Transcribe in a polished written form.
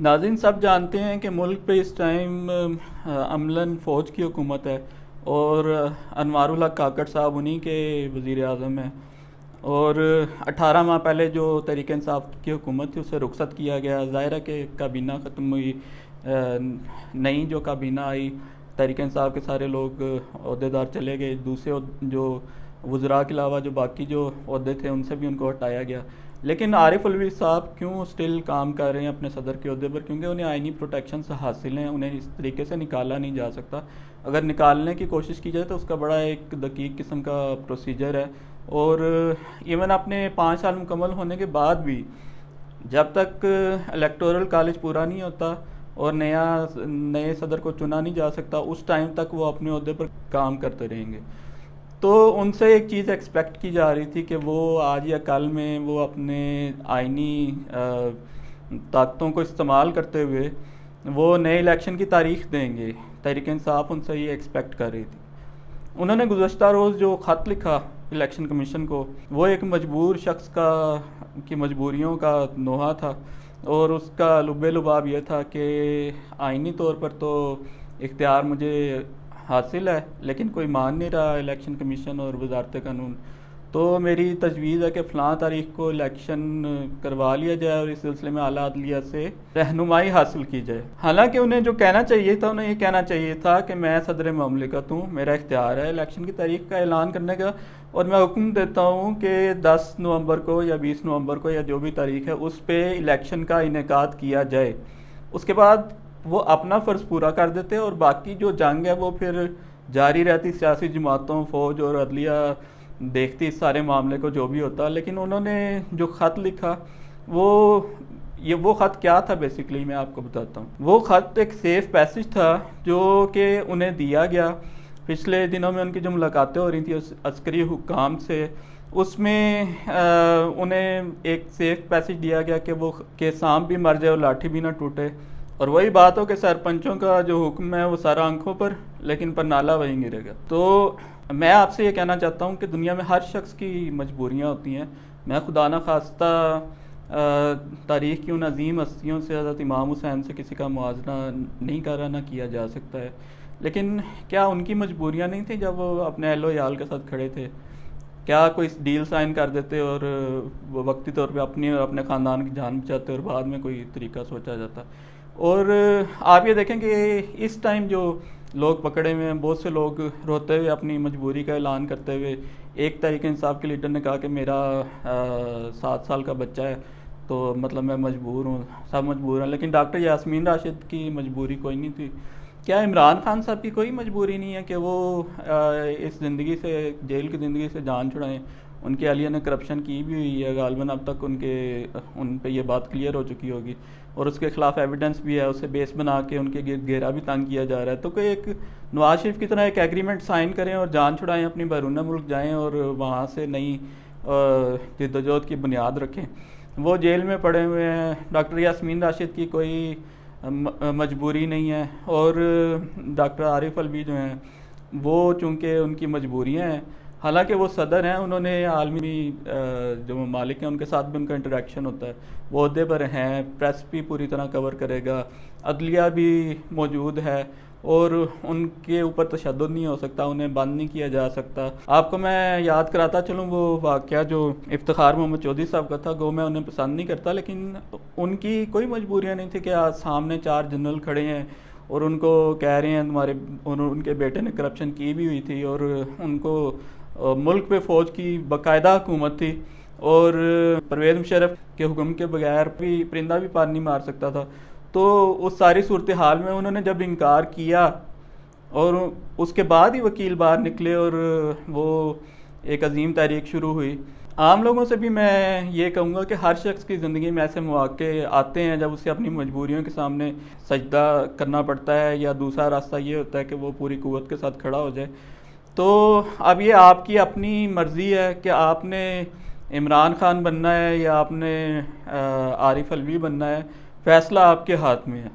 नाज़रीन सब जानते हैं कि मुल्क पे इस टाइम अमलन फ़ौज की हुकूमत है और अनवारुल हक काकड़ साहब उन्हीं के वज़ीर आज़म हैं। और 18 माह पहले जो तहरीक इंसाफ की हुकूमत थी उसे रुखसत किया गया। ज़ाहिर है कि काबीना ख़त्म हुई, नई जो काबीना आई, तहरीक इंसाफ के सारे लोग अहदेदार चले गए, दूसरे जो वज़रा के अलावा जो बाकी जो अहदे थे उनसे भी उनको हटाया गया। लेकिन आरिफ अलवी साहब क्यों स्टिल काम कर रहे हैं अपने सदर के अहदे पर? क्योंकि उन्हें आइनी प्रोटेक्शन से हासिल हैं, उन्हें इस तरीके से निकाला नहीं जा सकता। अगर निकालने की कोशिश की जाए तो उसका बड़ा एक दकीक किस्म का प्रोसीजर है। और इवन अपने 5 साल मुकम्मल होने के बाद भी जब तक इलेक्टोरल कॉलेज पूरा नहीं होता और नए सदर को चुना नहीं जा सकता, उस टाइम तक वो अपने अहदे पर काम करते रहेंगे। तो उनसे एक चीज़ एक्सपेक्ट की जा रही थी कि वो आज या कल में वो अपने आइनी ताकतों को इस्तेमाल करते हुए वो नए इलेक्शन की तारीख देंगे। तहरीक इंसाफ उनसे ये एक्सपेक्ट कर रही थी। उन्होंने गुज़श्ता रोज़ जो ख़त लिखा इलेक्शन कमीशन को, वो एक मजबूर शख्स की मजबूरियों का नोहा था। और उसका लुबे लुबाब ये था कि आइनी तौर पर तो इख्तियार मुझे हासिल है, लेकिन कोई मान नहीं रहा इलेक्शन कमीशन और वजारत कानून। तो मेरी तजवीज़ है कि फ़लाँ तारीख को इलेक्शन करवा लिया जाए और इस सिलसिले में आला अदलिया से रहनुमाई हासिल की जाए। हालांकि उन्हें जो कहना चाहिए था, उन्हें ये कहना चाहिए था कि मैं सदर ममलिकत हूँ, मेरा इख्तियार है इलेक्शन की तारीख का ऐलान करने का, और मैं हुक्म देता हूँ कि 10 नवंबर को या 20 नवंबर को या जो भी तारीख है उस पर इलेक्शन का इनेकाद किया जाए। उसके बाद वो अपना फ़र्ज़ पूरा कर देते और बाकी जो जंग है वो फिर जारी रहती, सियासी जमातों, फ़ौज और अदलिया देखती इस सारे मामले को जो भी होता। लेकिन उन्होंने जो ख़त लिखा वो ख़त क्या था बेसिकली मैं आपको बताता हूँ। वो ख़त एक सेफ़ पैसेज था जो कि उन्हें दिया गया। पिछले दिनों में उनकी जो मुलाकातें हो रही थी अस्करी हुक्काम से, उसमें उन्हें एक सेफ़ पैसेज दिया गया कि वो के सांप भी मर जाए और लाठी भी ना टूटे। और वही बात हो कि सरपंचों का जो हुक्म है वो सारा आंखों पर, लेकिन पर नाला वहीं गिरेगा। तो मैं आपसे ये कहना चाहता हूँ कि दुनिया में हर शख्स की मजबूरियाँ होती हैं। मैं खुदा न खास्ता तारीख़ की उन अजीम हस्तियों से, हज़रत इमाम हुसैन से किसी का मुआवजा नहीं कर रहा, ना किया जा सकता है। लेकिन क्या उनकी मजबूरियाँ नहीं थी जब वो अपने अहलो याल के साथ खड़े थे? क्या कोई डील साइन कर देते और वो वक्ती तौर पे अपनी और अपने ख़ानदान की जान बचाते और बाद में कोई तरीका सोचा जाता? और आप ये देखें कि इस टाइम जो लोग पकड़े हुए हैं, बहुत से लोग रोते हुए अपनी मजबूरी का ऐलान करते हुए, एक तहरीक इंसाफ के लीडर ने कहा कि मेरा 7 साल का बच्चा है तो मतलब मैं मजबूर हूँ, सब मजबूर हैं। लेकिन डॉक्टर यास्मीन राशिद की मजबूरी कोई नहीं थी। क्या इमरान खान साहब की कोई मजबूरी नहीं है कि वो इस ज़िंदगी से, जेल की ज़िंदगी से जान छुड़ाएं? उनके अलिया ने करप्शन की भी हुई है, गालिबन अब तक उन पे ये बात क्लियर हो चुकी होगी और उसके ख़िलाफ़ एविडेंस भी है। उसे बेस बना के उनके घेरा भी तंग किया जा रहा है। तो कोई एक नवाज शरीफ की तरह एक एग्रीमेंट साइन करें और जान छुड़ाएं, अपनी बैरून मुल्क जाएँ और वहाँ से नई जद्दोजहद की बुनियाद रखें। वो जेल में पड़े हुए हैं। डॉक्टर यास्मीन राशिद की कोई मजबूरी नहीं है। और डॉक्टर आरिफ अलवी जो हैं वो चूँकि उनकी मजबूरियाँ हैं, हालांकि वो सदर हैं, उन्होंने आलमी जो ममालिक हैं उनके साथ भी उनका इंटरेक्शन होता है, वो अहदे पर हैं, प्रेस भी पूरी तरह कवर करेगा, अदलिया भी मौजूद है और उनके ऊपर तशद्दुद नहीं हो सकता, उन्हें बंद नहीं किया जा सकता। आपको मैं याद कराता चलूँ वो वाक़या जो इफ्तिखार मोहम्मद चौधरी साहब का था। गो मैं उन्हें पसंद नहीं करता, लेकिन उनकी कोई मजबूरियाँ नहीं थी कि आज सामने 4 जनरल खड़े हैं और उनको कह रहे हैं तुम्हारे उनके बेटे ने करप्शन की भी हुई थी और उनको मुल्क पे फ़ौज की बाकायदा हुकूमत थी और परवेज़ मुशर्रफ के हुक्म के बगैर भी परिंदा भी पार नहीं मार सकता था। तो उस सारी सूरत हाल में उन्होंने जब इनकार किया और उसके बाद ही वकील बाहर निकले और वो एक अजीम तहरीक शुरू हुई। आम लोगों से भी मैं ये कहूँगा कि हर शख्स की ज़िंदगी में ऐसे मौके आते हैं जब उसे अपनी मजबूरियों के सामने सजदा करना पड़ता है, या दूसरा रास्ता ये होता है कि वो पूरी क़ुव्वत के साथ खड़ा हो जाए। तो अब ये आपकी अपनी मर्ज़ी है कि आपने इमरान खान बनना है या आपने आरिफ अलवी बनना है। फ़ैसला आपके हाथ में है।